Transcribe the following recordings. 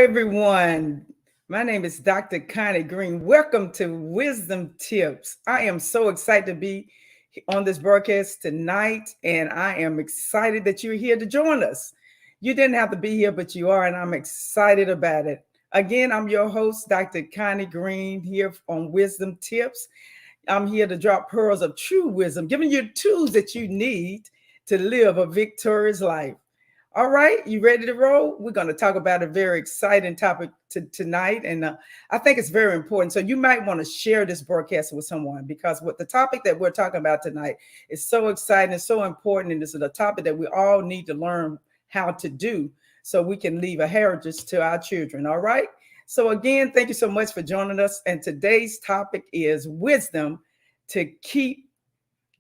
everyone. My name is Dr. Connie Green. Welcome to Wisdom Tips. I am so excited to be on this broadcast tonight, and I am excited that you're here to join us. You didn't have to be here, but you are, and I'm excited about it. Again, I'm your host, Dr. Connie Green, here on Wisdom Tips. I'm here to drop pearls of true wisdom, giving you tools that you need to live a victorious life. All right, you ready to roll? We're going to talk about a very exciting topic tonight, and I think it's very important. So you might want to share this broadcast with someone because what the topic that we're talking about tonight is so exciting and so important, and this is a topic that we all need to learn how to do so we can leave a heritage to our children. All right. So again, thank you so much for joining us. And today's topic is wisdom to keep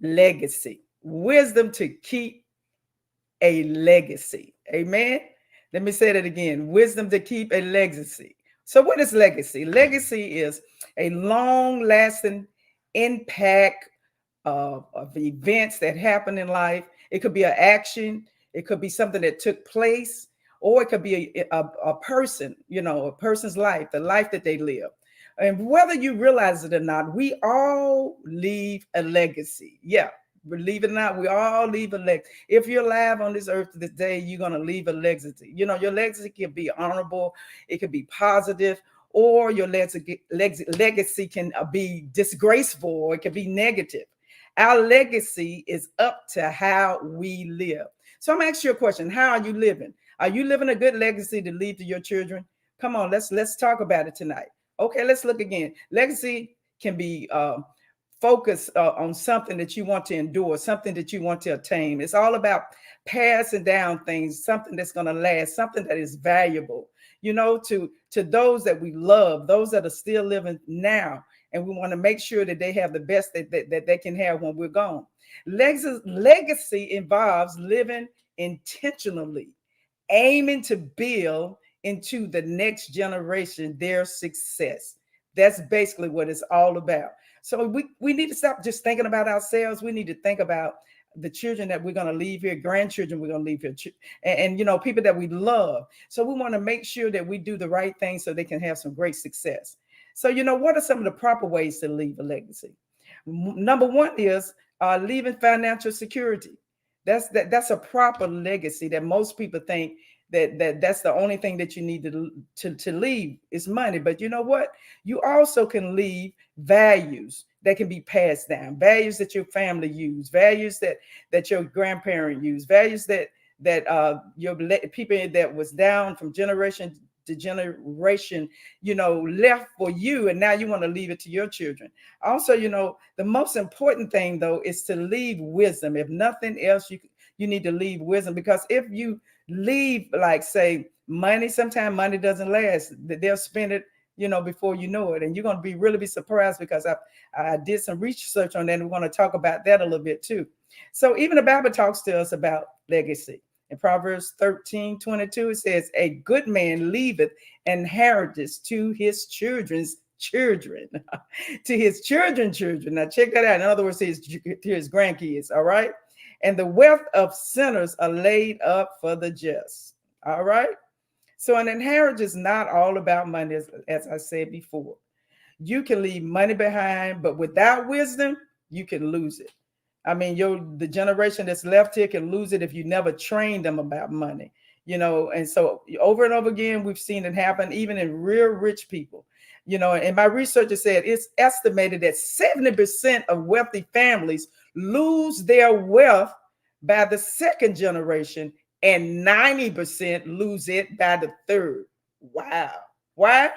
legacy. Wisdom to keep a legacy. Amen. Let me say that again. Wisdom to keep a legacy. So what is legacy? Legacy is a long-lasting impact of events that happen in life. It could be an action. It could be something that took place, or it could be a person, a person's life, the life that they live. And whether you realize it or not, we all leave a legacy. Yeah. Believe it or not, we all leave a legacy. If you're alive on this earth today, you're going to leave a legacy. Your legacy can be honorable, it can be positive, or your legacy can be disgraceful, or it can be negative. Our legacy is up to how we live. So I'm going to ask you a question. How are you living? Are you living a good legacy to leave to your children? Come on, let's talk about it tonight. Okay, let's look again. Legacy can be focus on something that you want to endure, something that you want to attain. It's all about passing down things, something that's going to last, something that is valuable, to those that we love, those that are still living now. And we want to make sure that they have the best that they can have when we're gone. Legacy involves living intentionally, aiming to build into the next generation their success. That's basically what it's all about. So we need to stop just thinking about ourselves. We need to think about the children that we're going to leave here, grandchildren we're going to leave here, and people that we love. So we want to make sure that we do the right thing so they can have some great success. So, what are some of the proper ways to leave a legacy? Number one is leaving financial security. That's a proper legacy that most people think that's the only thing that you need to leave is money. But you know what? You also can leave values that can be passed down, values that your family use, values that your grandparent use, values that your people that was down from generation to generation, left for you, and now you want to leave it to your children. Also, the most important thing though is to leave wisdom. If nothing else, you need to leave wisdom, because if you leave, like, say, money, sometimes money doesn't last. They'll spend it, before you know it, and you're going to be really surprised, because I did some research on that, and we're going to talk about that a little bit too. So even the Bible talks to us about legacy. In Proverbs 13:22, it says, "A good man leaveth inheritance to his children's children," to his children's children. Now check that out. In other words, to his grandkids. All right. "And the wealth of sinners are laid up for the just." All right. So an inheritance is not all about money, as I said before. You can leave money behind, but without wisdom, you can lose it. I mean, the generation that's left here can lose it if you never train them about money, and so over and over again, we've seen it happen even in real rich people, and my researcher said it's estimated that 70% of wealthy families lose their wealth by the second generation, and 90% lose it by the third. Wow. Why?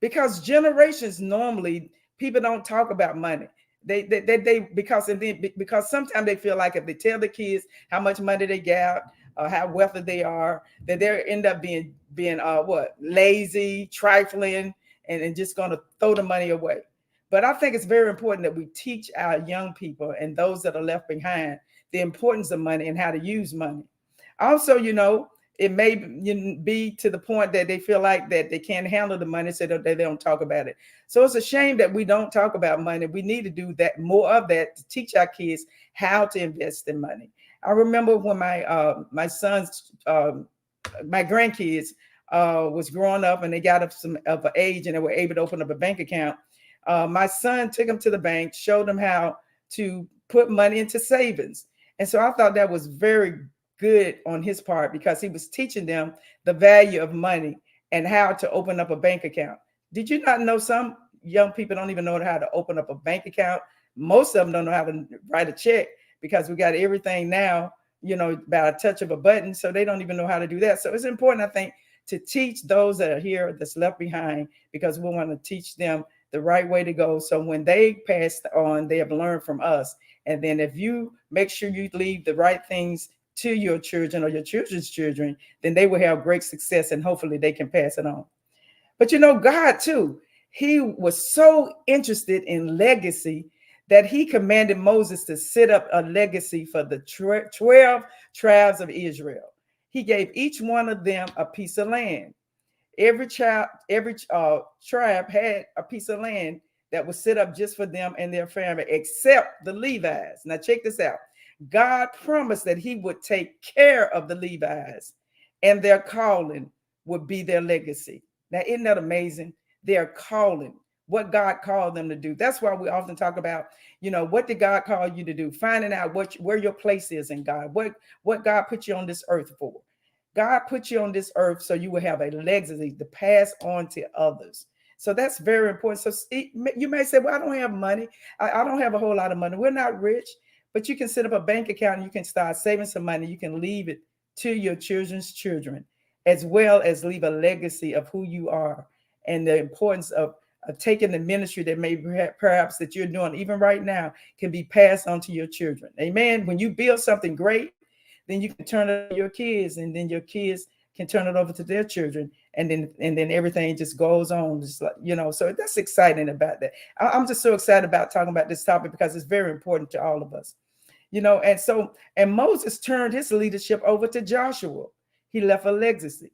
Because generations, normally people don't talk about money. Because sometimes they feel like if they tell the kids how much money they got or how wealthy they are, that they end up being lazy, trifling, and just going to throw the money away. But I think it's very important that we teach our young people and those that are left behind the importance of money and how to use money. Also, it may be to the point that they feel like that they can't handle the money, so that they don't talk about it. So it's a shame that we don't talk about money. We need to do that, more of that, to teach our kids how to invest in money. I remember when my sons, my grandkids, was growing up and they got up some of an age and they were able to open up a bank account, my son took them to the bank, showed them how to put money into savings. And so I thought that was very good on his part, because he was teaching them the value of money and how to open up a bank account. Did you not know some young people don't even know how to open up a bank account? Most of them don't know how to write a check, because we got everything now, about a touch of a button. So they don't even know how to do that. So it's important, I think, to teach those that are here that's left behind, because we want to teach them the right way to go. So when they pass on, they have learned from us. And then if you make sure you leave the right things to your children or your children's children, then they will have great success and hopefully they can pass it on. But God too, he was so interested in legacy that he commanded Moses to set up a legacy for the 12 tribes of Israel. He gave each one of them a piece of land. Every tribe had a piece of land that was set up just for them and their family, except the Levites. Now check this out. God promised that he would take care of the Levites, and their calling would be their legacy. Now, isn't that amazing? Their calling, what God called them to do. That's why we often talk about, what did God call you to do? Finding out where your place is in God, what God put you on this earth for. God put you on this earth so you will have a legacy to pass on to others. So that's very important. So you may say, well, I don't have money. I don't have a whole lot of money. We're not rich, but you can set up a bank account and you can start saving some money. You can leave it to your children's children, as well as leave a legacy of who you are and the importance of taking the ministry that may perhaps that you're doing even right now can be passed on to your children. Amen. When you build something great, then you can turn it to your kids, and then your kids can turn it over to their children, and then everything just goes on, just like, so that's exciting about that. I'm just so excited about talking about this topic because it's very important to all of us, and Moses turned his leadership over to Joshua. He left a legacy.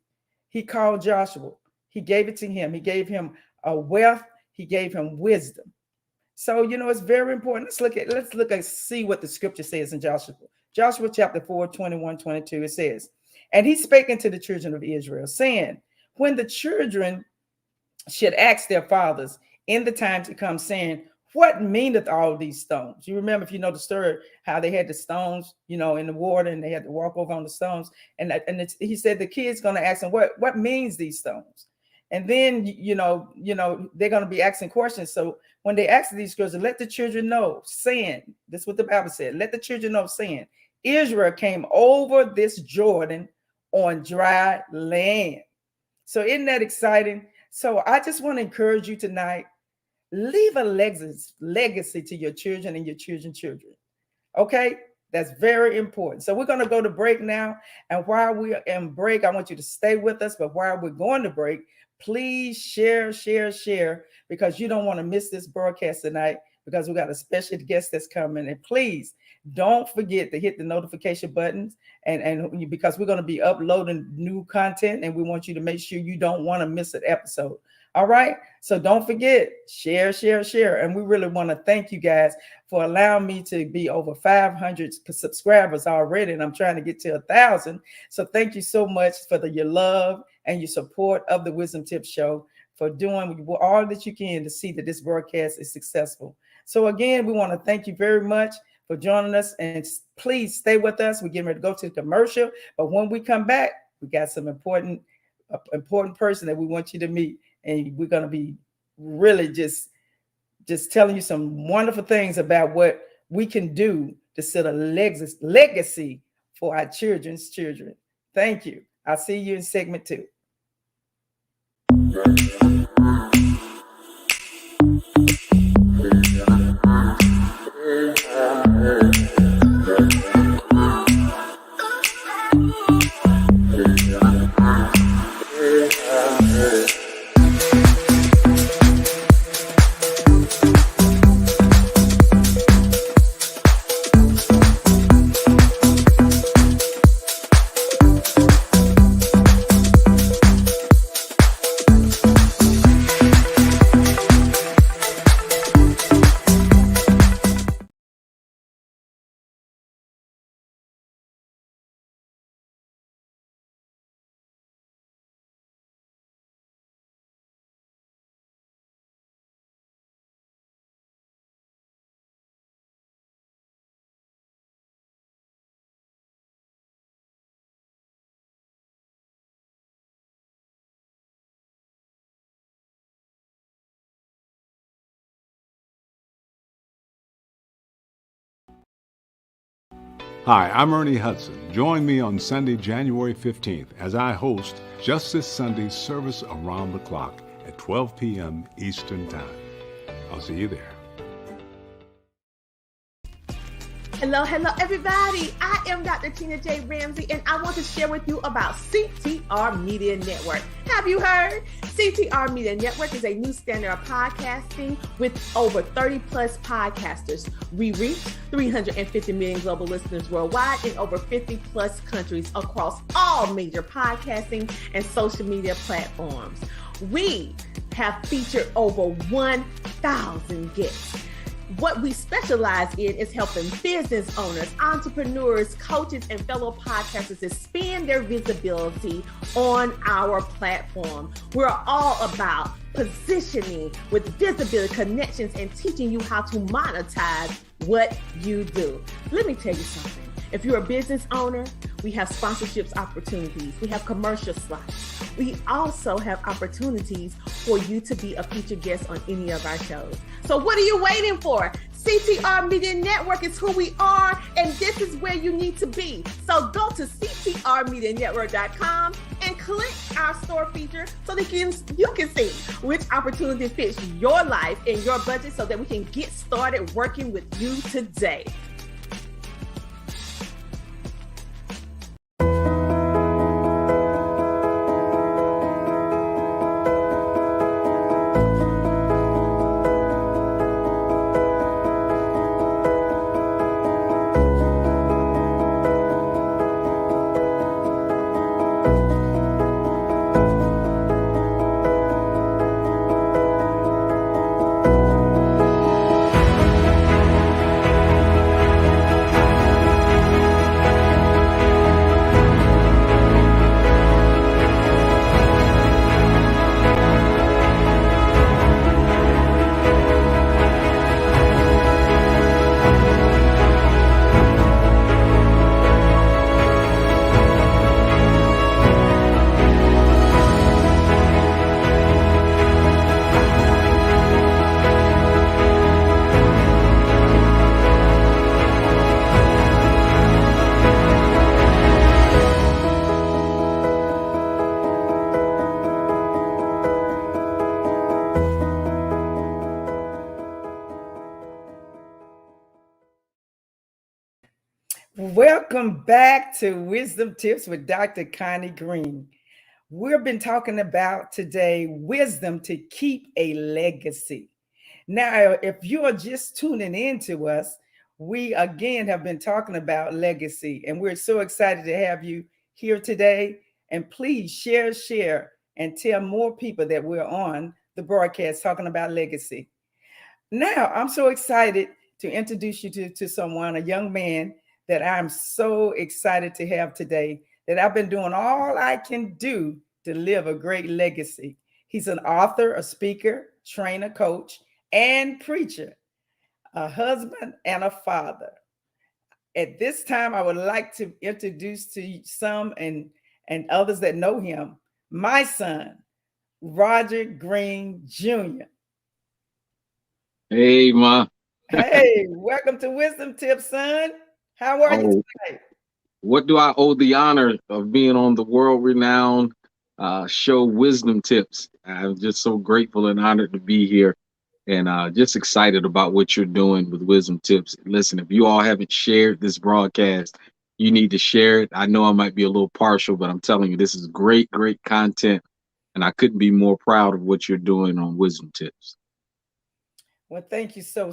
He called Joshua. He gave it to him. He gave him a wealth. He gave him wisdom. So, it's very important. Let's look and see what the scripture says in Joshua. Joshua chapter 4, 21, 22, it says, and he spake unto the children of Israel, saying, when the children should ask their fathers in the time to come, saying, what meaneth all these stones? You remember, if you know the story, how they had the stones, in the water, and they had to walk over on the stones. And he said the kid's going to ask them, what means these stones? And then, they're going to be asking questions. So when they ask these questions, let the children know, saying, this is what the Bible said, let the children know, saying, Israel came over this Jordan on dry land. So isn't that exciting? So I just want to encourage you tonight, leave a legacy to your children and your children's children. Okay? That's very important. So we're going to go to break now. And while we're in break, I want you to stay with us. But while we're going to break, please share, because you don't want to miss this broadcast tonight, because we got a special guest that's coming. And please don't forget to hit the notification buttons, and because we're going to be uploading new content, and we want you to make sure you don't want to miss an episode. All right. So don't forget, share. And we really want to thank you guys for allowing me to be over 500 subscribers already. And I'm trying to get to 1,000. So thank you so much for your love and your support of the Wisdom Tips Show, for doing all that you can to see that this broadcast is successful. So again, we want to thank you very much for joining us, and please stay with us. We're getting ready to go to the commercial, but when we come back, we got some important person that we want you to meet, and we're going to be really just telling you some wonderful things about what we can do to set a legacy for our children's children. Thank you. I'll see you in segment 2. Hi, I'm Ernie Hudson. Join me on Sunday, January 15th, as I host Justice Sunday service around the clock at 12 p.m. Eastern Time. I'll see you there. Hello, everybody. I am Dr. Tina J. Ramsey, and I want to share with you about CTR Media Network. Have you heard? CTR Media Network is a new standard of podcasting with over 30 plus podcasters. We reach 350 million global listeners worldwide in over 50 plus countries across all major podcasting and social media platforms. We have featured over 1,000 guests. What we specialize in is helping business owners, entrepreneurs, coaches, and fellow podcasters expand their visibility on our platform. We're all about positioning with visibility, connections, and teaching you how to monetize what you do. Let me tell you something. If you're a business owner, we have sponsorships opportunities. We have commercial slots. We also have opportunities for you to be a featured guest on any of our shows. So what are you waiting for? CTR Media Network is who we are, and this is where you need to be. So go to ctrmedianetwork.com and click our store feature so that you can see which opportunity fits your life and your budget so that we can get started working with you today. Welcome back to Wisdom Tips with Dr. Connie Green. We've been talking about today wisdom to keep a legacy. Now, if you are just tuning in to us, we again have been talking about legacy, and we're so excited to have you here today. And please share, and tell more people that we're on the broadcast talking about legacy. Now, I'm so excited to introduce you to someone, a young man that I'm so excited to have today, that I've been doing all I can do to live a great legacy. He's an author, a speaker, trainer, coach, and preacher, a husband, and a father. At this time, I would like to introduce to you some and others that know him, my son, Roger Green Jr. Hey, Ma. Hey, welcome to Wisdom Tips, son. How are you tonight? What do I owe the honor of being on the world-renowned show Wisdom Tips? I'm just so grateful and honored to be here, and just excited about what you're doing with Wisdom Tips. Listen, if you all haven't shared this broadcast, you need to share it. I know I might be a little partial, but I'm telling you, this is great content, and I couldn't be more proud of what you're doing on Wisdom Tips. Well, thank you so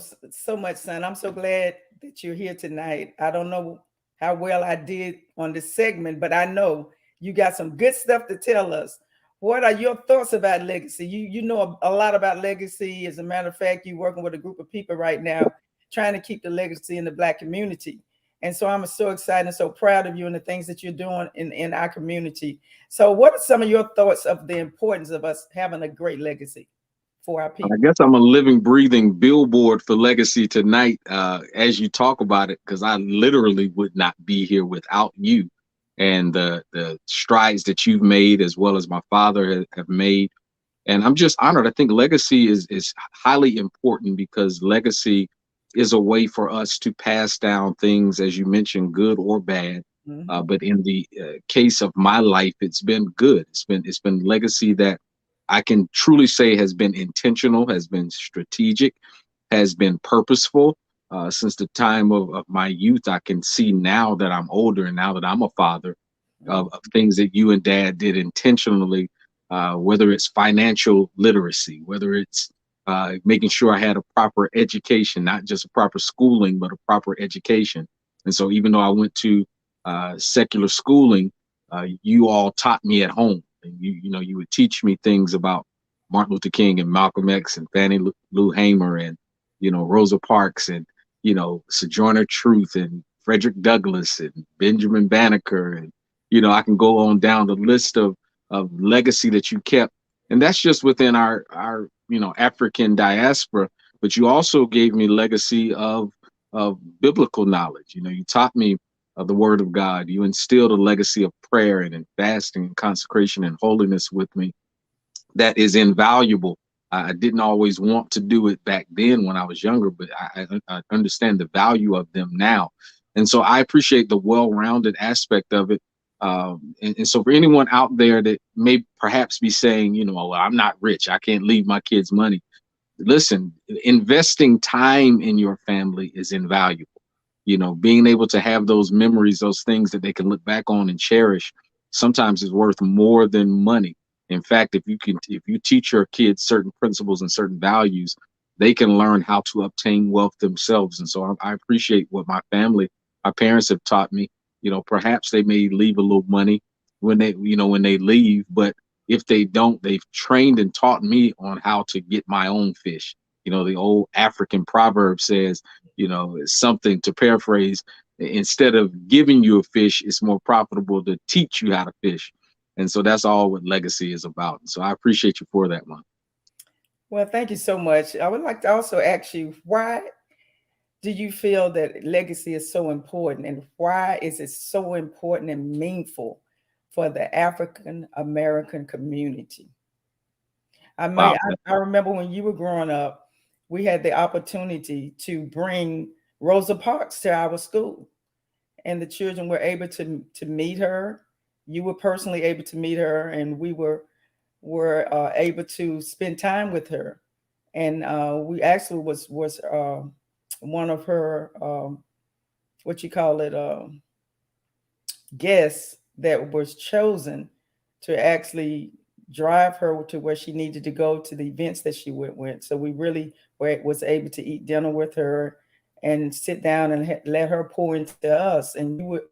much, son. I'm so glad that you're here tonight. I don't know how well I did on this segment, but I know you got some good stuff to tell us. What are your thoughts about legacy? You know a lot about legacy. As a matter of fact, you're working with a group of people right now trying to keep the legacy in the Black community. And so I'm so excited and so proud of you and the things that you're doing in our community. So what are some of your thoughts of the importance of us having a great legacy for our people? I guess I'm a living, breathing billboard for legacy tonight as you talk about it, because I literally would not be here without you and the strides that you've made, as well as my father have made. And I'm just honored. I think legacy is highly important, because legacy is a way for us to pass down things, as you mentioned, good or bad. But in the case of my life, it's been good. It's been legacy that I can truly say has been intentional, has been strategic, has been purposeful. Since the time of my youth, I can see now that I'm older and now that I'm a father of things that you and Dad did intentionally, whether it's financial literacy, whether it's making sure I had a proper education, not just a proper schooling, but a proper education. And so even though I went to secular schooling, you all taught me at home. And you would teach me things about Martin Luther King and Malcolm X and Fannie Lou Hamer and, Rosa Parks and, Sojourner Truth and Frederick Douglass and Benjamin Banneker. And, I can go on down the list of legacy that you kept. And that's just within our African diaspora. But you also gave me legacy of biblical knowledge. You taught me the word of God. You instilled a legacy of prayer and fasting and consecration and holiness with me that is invaluable. I didn't always want to do it back then when I was younger, but I understand the value of them now. And so I appreciate the well-rounded aspect of it. And so for anyone out there that may perhaps be saying, well, I'm not rich, I can't leave my kids money. Listen, investing time in your family is invaluable. Being able to have those memories, those things that they can look back on and cherish, sometimes is worth more than money. In fact, if you teach your kids certain principles and certain values, they can learn how to obtain wealth themselves. And so I appreciate what my parents have taught me. Perhaps they may leave a little money when they leave, but if they don't, they've trained and taught me on how to get my own fish. The old African proverb says, something to paraphrase, instead of giving you a fish, it's more profitable to teach you how to fish. And so that's all what legacy is about. And so I appreciate you for that one. Well, thank you so much. I would like to also ask you, why do you feel that legacy is so important, and why is it so important and meaningful for the African American community? Wow. I remember when you were growing up, we had the opportunity to bring Rosa Parks to our school, and the children were able to meet her. You were personally able to meet her, and we were able to spend time with her. And we actually was one of her guests that was chosen to actually drive her to where she needed to go to the events that she went. So we really was able to eat dinner with her and sit down and let her pour into us. And you would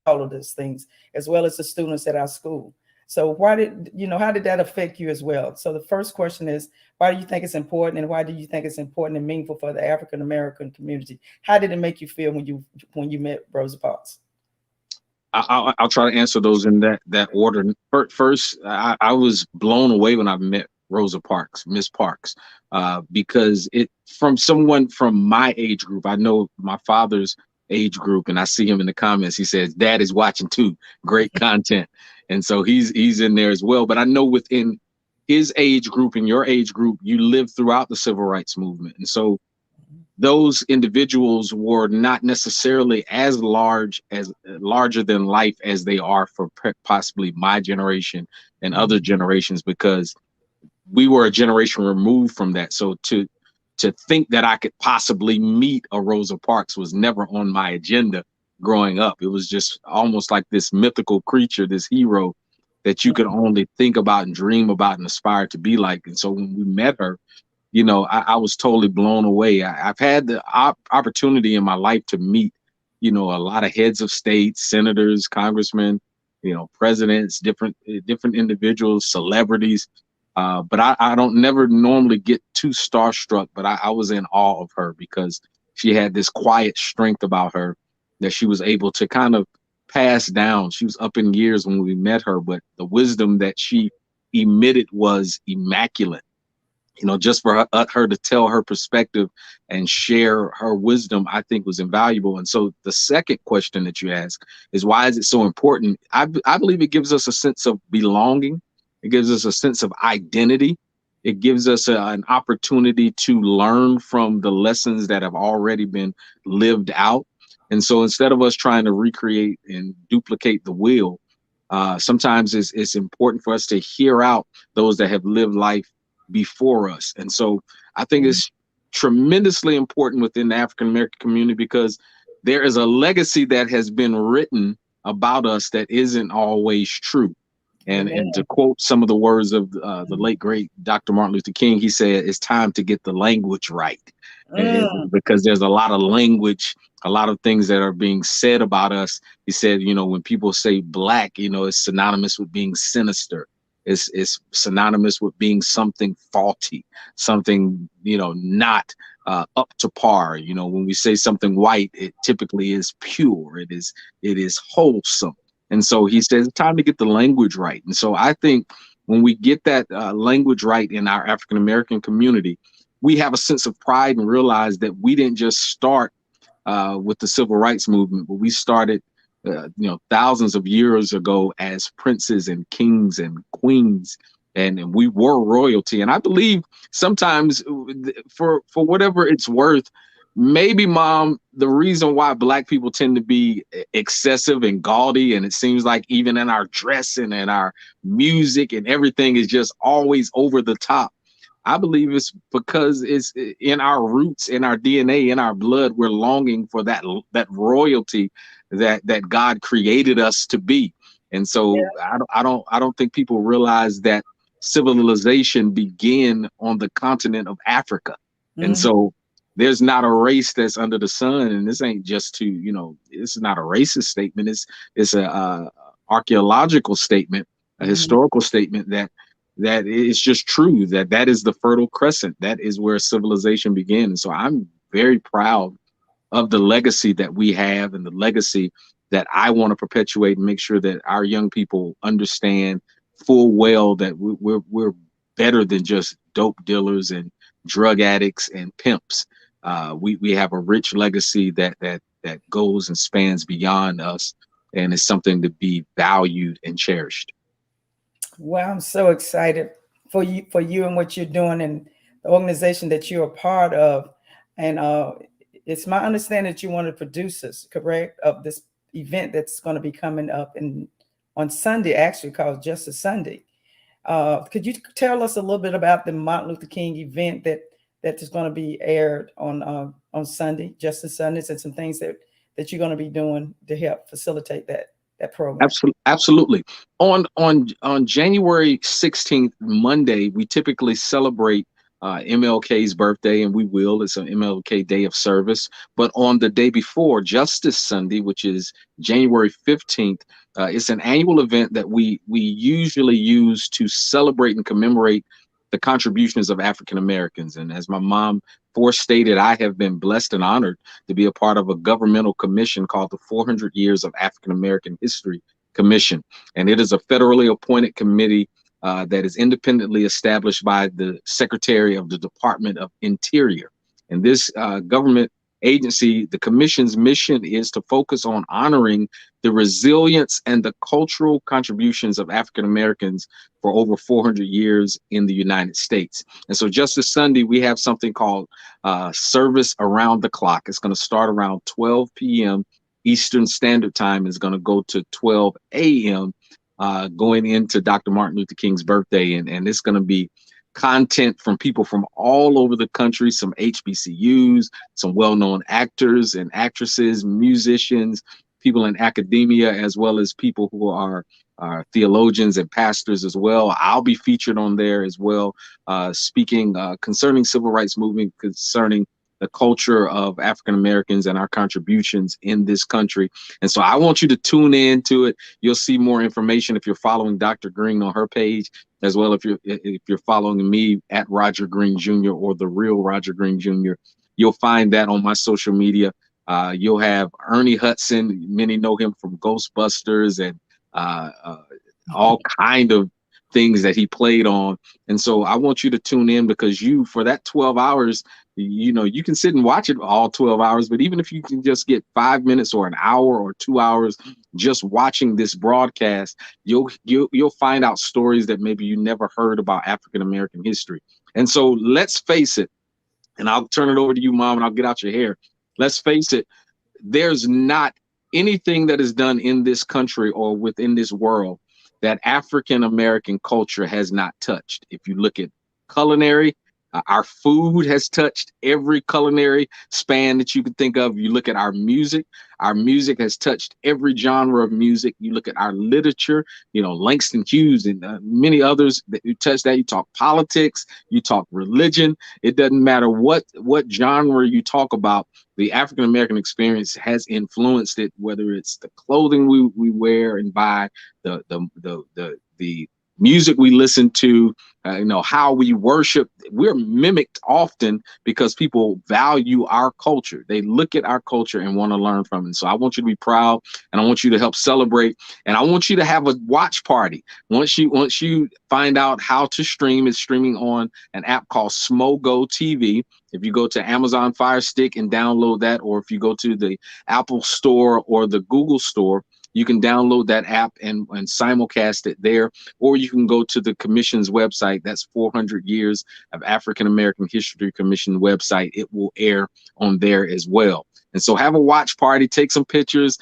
all of those things, as well as the students at our school. So how did that affect you as well? So the first question is, why do you think it's important, and why do you think it's important and meaningful for the African American community? How did it make you feel when you met Rosa Parks? I'll try to answer those in that order. First, I was blown away when I met Rosa Parks, Miss Parks, because from someone from my age group. I know my father's age group, and I see him in the comments. He says, "Dad is watching too. Great content," and so he's in there as well. But I know within his age group and your age group, you lived throughout the civil rights movement, and so those individuals were not necessarily as larger than life as they are for possibly my generation and other generations, because we were a generation removed from that. So to think that I could possibly meet a Rosa Parks was never on my agenda growing up. It was just almost like this mythical creature, this hero that you could only think about and dream about and aspire to be like. And so when we met her, I was totally blown away. I've had the opportunity in my life to meet, a lot of heads of state, senators, congressmen, presidents, different individuals, celebrities. But I don't never normally get too starstruck, but I was in awe of her because she had this quiet strength about her that she was able to kind of pass down. She was up in years when we met her, but the wisdom that she emitted was immaculate. Just for her to tell her perspective and share her wisdom, I think was invaluable. And so the second question that you ask is, why is it so important? I believe it gives us a sense of belonging. It gives us a sense of identity. It gives us an opportunity to learn from the lessons that have already been lived out. And so instead of us trying to recreate and duplicate the wheel, sometimes it's important for us to hear out those that have lived life before us. And so I think it's tremendously important within the African American community, because there is a legacy that has been written about us that isn't always true. And to quote some of the words of the late great Dr. Martin Luther King, he said, it's time to get the language right. Because there's a lot of language, a lot of things that are being said about us. He said, you know, when people say black, you know, it's synonymous with being sinister. It's synonymous with being something faulty, something, you know, not up to par. You know, when we say something white, it typically is pure. It is wholesome. And so he says it's time to get the language right. And so I think when we get that language right in our African American community, we have a sense of pride and realize that we didn't just start with the civil rights movement, but we started, you know, thousands of years ago as princes and kings and queens, and we were royalty. And I believe sometimes, for whatever it's worth, maybe, Mom, the reason why Black people tend to be excessive and gaudy, and it seems like even in our dress and in our music and everything is just always over the top, I believe it's because it's in our roots, in our DNA, in our blood. We're longing for that royalty that God created us to be. And so I don't think people realize that civilization began on the continent of Africa. And so there's not a race that's under the sun, and this ain't just to, you know, it's not a racist statement. It's a archaeological statement, a historical statement that is just true, that is the Fertile Crescent. That is where civilization began. And so I'm very proud of the legacy that we have, and the legacy that I want to perpetuate and make sure that our young people understand full well that we're better than just dope dealers and drug addicts and pimps. We have a rich legacy that goes and spans beyond us, and is something to be valued and cherished. Well, I'm so excited for you and what you're doing, and the organization that you're a part of. And it's my understanding that you're one of the producers, correct, of this event that's going to be coming up on Sunday, actually called Justice Sunday. Could you tell us a little bit about the Martin Luther King event that is going to be aired on Sunday, Justice Sundays, and some things that you're going to be doing to help facilitate that program? Absolutely. On January 16th, Monday, we typically celebrate MLK's birthday, and we will. It's an MLK Day of Service. But on the day before, Justice Sunday, which is January 15th, it's an annual event that we usually use to celebrate and commemorate the contributions of African Americans. And as my mom forestated, I have been blessed and honored to be a part of a governmental commission called the 400 Years of African American History Commission. And it is a federally appointed committee that is independently established by the Secretary of the Department of Interior. And this government agency, the commission's mission is to focus on honoring the resilience and the cultural contributions of African Americans for over 400 years in the United States. And so Justice Sunday, we have something called Service Around the Clock. It's going to start around 12 p.m. Eastern Standard Time. Is going to go to 12 a.m. Going into Dr. Martin Luther King's birthday. And it's going to be content from people from all over the country, some HBCUs, some well-known actors and actresses, musicians, people in academia, as well as people who are theologians and pastors as well. I'll be featured on there as well, speaking concerning civil rights movement, concerning the culture of African Americans and our contributions in this country. And so I want you to tune in to it. You'll see more information if you're following Dr. Green on her page, as well if you're following me at Roger Green Jr. or The Real Roger Green Jr. You'll find that on my social media. You'll have Ernie Hudson. Many know him from Ghostbusters and all kind of things that he played on. And so I want you to tune in, because for that 12 hours, you can sit and watch it all 12 hours, but even if you can just get 5 minutes or an hour or 2 hours just watching this broadcast, you'll find out stories that maybe you never heard about African American history. And so let's face it, and I'll turn it over to you, Mom, and I'll get out your hair. Let's face it, there's not anything that is done in this country or within this world that African American culture has not touched. If you look at culinary, our food has touched every culinary span that you could think of. You look at our music has touched every genre of music. You look at our literature, Langston Hughes and many others that you touch that. You talk politics, you talk religion. It doesn't matter what genre you talk about. The African American experience has influenced it, whether it's the clothing we wear and buy, the music we listen to, how we worship. We're mimicked often because people value our culture. They look at our culture and want to learn from it. So I want you to be proud, and I want you to help celebrate, and I want you to have a watch party. Once you find out how to stream, it's streaming on an app called Smogo TV. If you go to Amazon Fire Stick and download that, or if you go to the Apple Store or the Google Store, you can download that app and simulcast it there, or you can go to the Commission's website. That's 400 Years of African American History Commission website. It will air on there as well. And so have a watch party, take some pictures,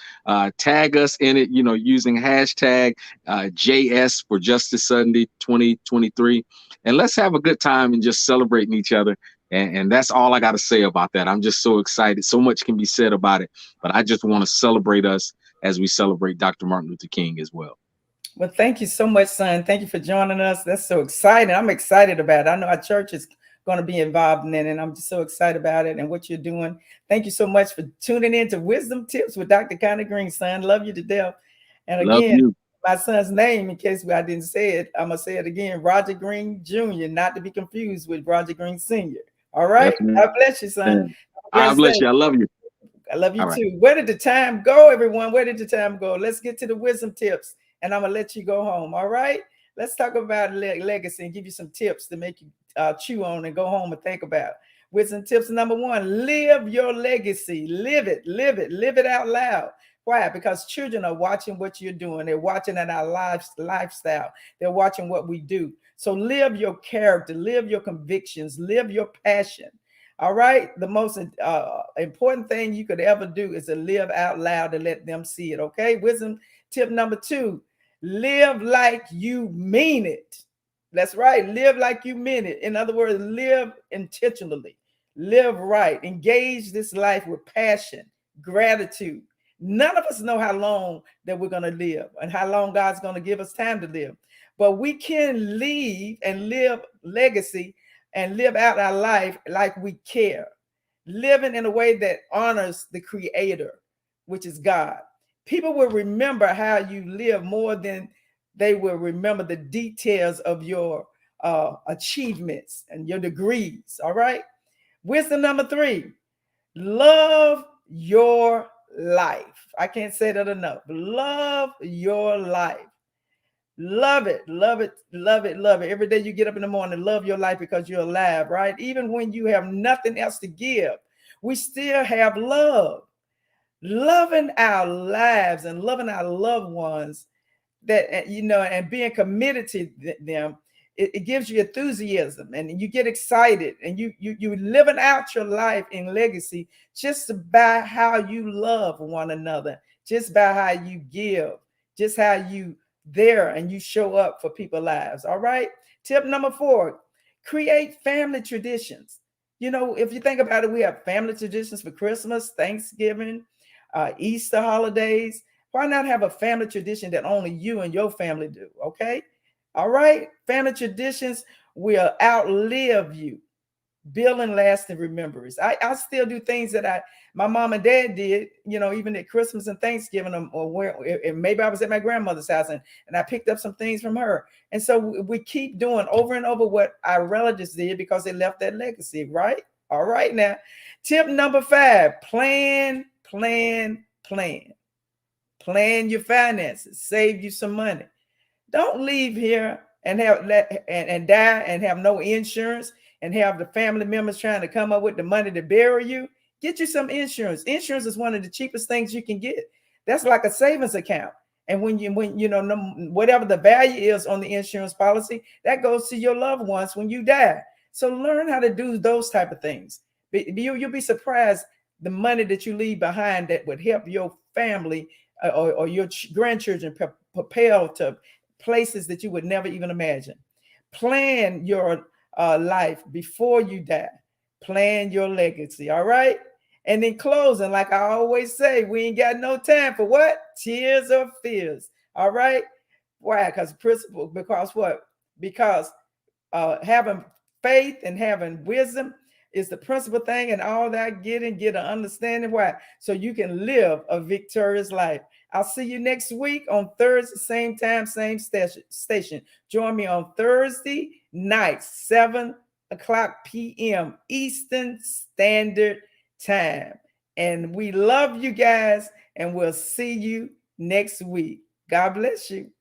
tag us in it, using hashtag JS for Justice Sunday 2023. And let's have a good time and just celebrating each other. And that's all I got to say about that. I'm just so excited. So much can be said about it, but I just want to celebrate us as we celebrate Dr. Martin Luther King as well. Well, thank you so much, son. Thank you for joining us. That's so exciting. I'm excited about it. I know our church is going to be involved in it, and I'm just so excited about it and what you're doing. Thank you so much for tuning in to Wisdom Tips with Dr. Connie Green, son. Love you to death. And again, my son's name, in case I didn't say it, I'm going to say it again, Roger Green Jr., not to be confused with Roger Green Sr. All right? God bless you, son. God bless you. I love you. I love you too. Where did the time go, everyone? Where did the time go? Let's get to the wisdom tips, and I'm going to let you go home. All right? Let's talk about legacy and give you some tips to make you chew on and go home and think about. Wisdom tips number 1, live your legacy. Live it out loud. Why? Because children are watching what you're doing. They're watching at our lifestyle. They're watching what we do. So live your character, live your convictions, live your passion. All right. The most important thing you could ever do is to live out loud and let them see it. Okay. Wisdom tip number 2, live like you mean it. That's right. Live like you mean it. In other words, live intentionally, live right, engage this life with passion, gratitude. None of us know how long that we're going to live and how long God's going to give us time to live, but we can leave and live legacy and live out our life like we care, living in a way that honors the Creator, which is God. People will remember how you live more than they will remember the details of your achievements and your degrees. All right. Wisdom number 3, love your life. I can't say that enough. Love your life. Love it, love it, love it, love it. Every day you get up in the morning, love your life because you're alive, right? Even when you have nothing else to give, we still have love. Loving our lives and loving our loved ones, that, and being committed to them, it gives you enthusiasm and you get excited, and you living out your life in legacy just by how you love one another, just by how you give, just how you there and you show up for people's lives. All right. Tip number 4, create family traditions. If you think about it, we have family traditions for Christmas, Thanksgiving, Easter holidays. Why not have a family tradition that only you and your family do? Okay. All right. Family traditions will outlive you. Building lasting remembrance. I still do things that my mom and dad did, even at Christmas and Thanksgiving, or maybe I was at my grandmother's house and I picked up some things from her. And so we keep doing over and over what our relatives did because they left that legacy, right? All right. Now, tip number 5, plan your finances, save you some money. Don't leave here and die and have no insurance and have the family members trying to come up with the money to bury you. Get you some insurance. Insurance is one of the cheapest things you can get. That's like a savings account. And when you know, whatever the value is on the insurance policy, that goes to your loved ones when you die. So learn how to do those type of things. You'll be surprised the money that you leave behind that would help your family or your grandchildren propel to places that you would never even imagine. Plan your life before you die. Plan your legacy. All right. And in closing, like I always say, we ain't got no time for what? Tears or fears. All right. Why? Because what? Because having faith and having wisdom is the principal thing, and all that get an understanding. Why? So you can live a victorious life. I'll see you next week on Thursday, same time, same station. Join me on Thursday night, 7:00 p.m. Eastern Standard Time. And we love you guys, and we'll see you next week. God bless you.